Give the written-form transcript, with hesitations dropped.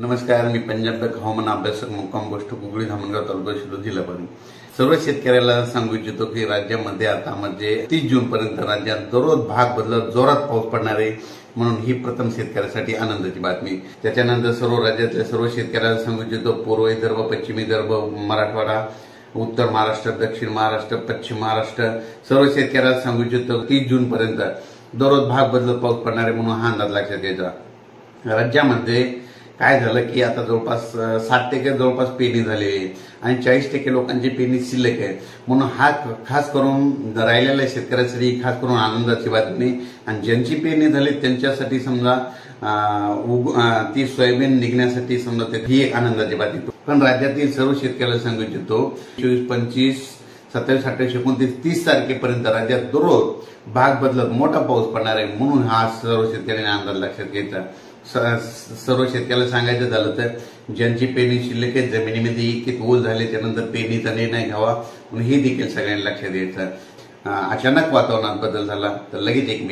नमस्कार, मी पंजाब हवामान अभ्यासक मुक्काम गोष्ट कुगळी धामणगाव तालुका शिरूर जिल्हा परभणी. सर्व शेतकऱ्याला सांगू इच्छितो की राज्यामध्ये आता 30 जून पर्यंत राज्यात दररोज भाग बदलत जोरात पाऊस पडणार आहे. म्हणून ही प्रथम शेतकऱ्यासाठी आनंदाची बातमी. त्याच्यानंतर सर्व राज्यातल्या सर्व शेतकऱ्याला सांगू इच्छितो, पूर्व विदर्भ, पश्चिम विदर्भ, मराठवाडा, उत्तर महाराष्ट्र, दक्षिण महाराष्ट्र, पश्चिम महाराष्ट्र सर्व शेतकऱ्याला सांगू इच्छितो 30 जून पर्यंत दररोज भाग बदलत पाऊस पडणार आहे. म्हणून हा अंदाज लक्षात घ्यायचा. राज्यामध्ये काय झालं की आता जवळपास 60% जवळपास पेरणी झाली आहे आणि 40% लोकांची पेरणी शिल्लक आहे. म्हणून हा खास करून राहिलेल्या शेतकऱ्यांसाठी खास करून आनंदाची बातमी. आणि ज्यांची पेरणी झाली त्यांच्यासाठी समजा ती सोयाबीन निघण्यासाठी समजा ही एक आनंदाची बातमी. पण राज्यातील सर्व शेतकऱ्याला सांगू इच्छितो 24, 25, 27, 28, 29, 30 तारखेपर्यंत राज्यात दररोज भाग बदलत मोठा पाऊस पडणार आहे. म्हणून हा सर्व शेतकऱ्यांनी अंदाज लक्षात घ्यायचा. सर्व शेतकऱ्याला सांगायचं झालं तर ज्यांची पेरणी शिल्लक आहे, जमिनीमध्ये इतके ओल झाले, त्यानंतर पेरणीचा निर्णय घ्यावा म्हणून हे देखील सगळ्यांनी लक्षात द्यायचं. अचानक वातावरणात बदल झाला तर लगेच एक